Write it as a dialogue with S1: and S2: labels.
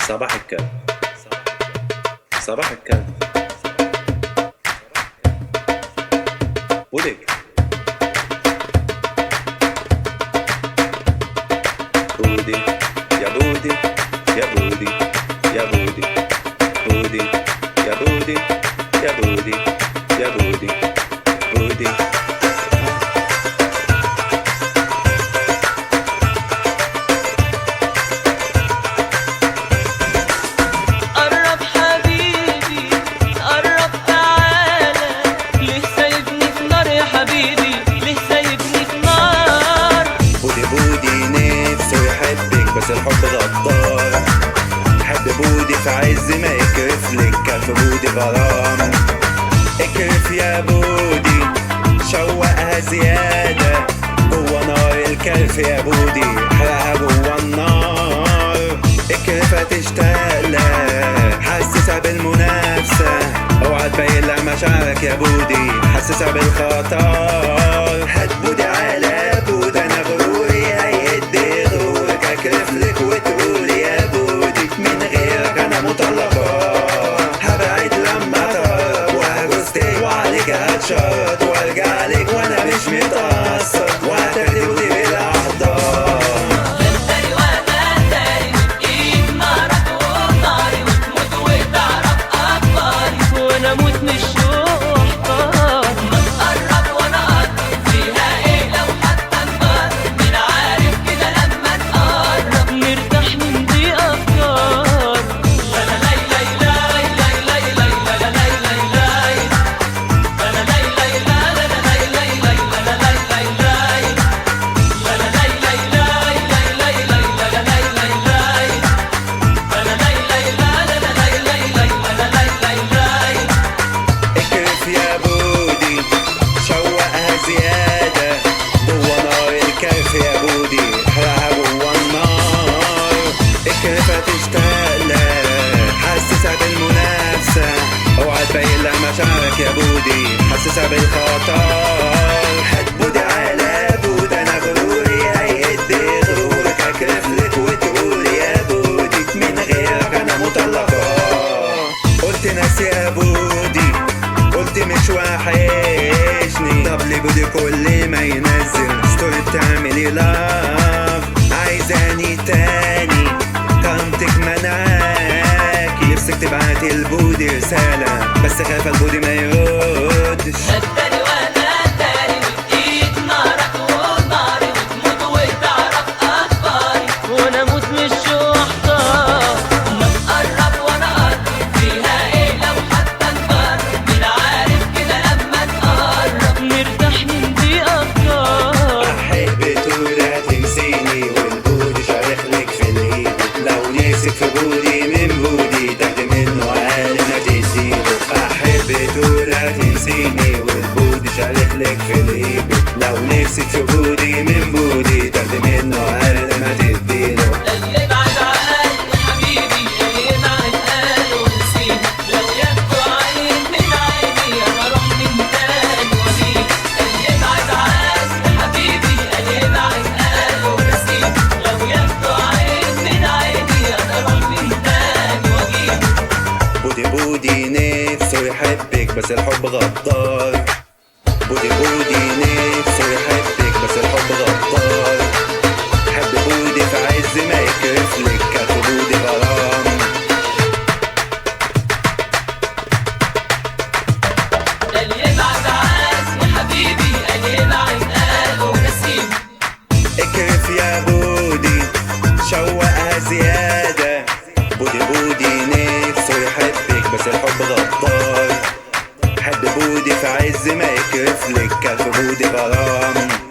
S1: صباح الكلب، صباح الكلب. بودي بودي يا بودي يا بودي يا بودي بودي يا بودي يا بودي يا بودي بودي. بس الحب غدار، حب بودي في عز ما يكرف لك كف بودي غرام. اكرف يا بودي شوقها زيادة جوا نار الكرف يا بودي، احرقها جوا النار. اكرفها تشتاقلها حسسها بالمنافسة، اوعى تبين لها مشاعرك يا بودي، حسسها بالخطر. هات بودي على بودي انا غروري هيدي غرورك، اكرف لك وتقول يا بودي من غيرك انا مطلقة. هبعد لما تقرب وهجوزتك وعليك هتشرط، وارجع لك وانا مش متأثر، وهتاخدي بودي بالاحضان. حسسها بالمنافسة، اوعى تبين لها مشاعرك يا بودي، حسسها بالخطر. هات بودي على بودي انا غروري هيدي غرورك، اكرف لك وتقول يا بودي من غيرك انا مطلقة. قلت ناس يا بودي، قلت مش وحشني، طب ليه بودي كل ما ينزل ستوري بتعملي لاف؟ عايزاني تاني كرامتك منعاكي، نفسك تبعتي البودي رسالة بس خايفة البودي ما يردش.
S2: التاني وانا التاني وتقيد نارك وناري وتموت وتعرف اخباري، وانا اموت من الشوق احتار. ما تقرب وانا اقرب فيها ايه لو حتى نقرب، مين عارف كده لما تقرب نرتاح من دي افكار.
S1: احب تقول هتنسيني والبودي شارخلك في الايد، لو نفسك في بودي من بودي تاخدي منه اقل ما تديله. احب تقول هتنسيني والبودي شارخلك في الايد، لو نفسك في بودي من بودي تاخدي منه اقل ما تديله.
S2: اللي بعد عقلي حبيبي اللي يبعد قاله ونسيني، لو يبكوا عين من عيني انا اروح من تاني واجيب. اللي بعد عقلي حبيبي اللي يبعد قاله ونسيني، لو يبكوا عين من عيني انا اروح من تاني واجيب.
S1: بودي بودي نفسه يحبك بس الحب غدار، بودي بودي نفسه يحبك بس الحب غدار. حب بودي في عز ما يكرف لك كف بودي غرام.
S2: اللي يبعد عقلي حبيبي اللي يبعد قاله ونسيني.
S1: اكرف يا بودي شوقها زيادة، بودي بودي نفسه يحبك بس الحب غدار. حب بودي في عز ما يكرف لك كف بودي غرام.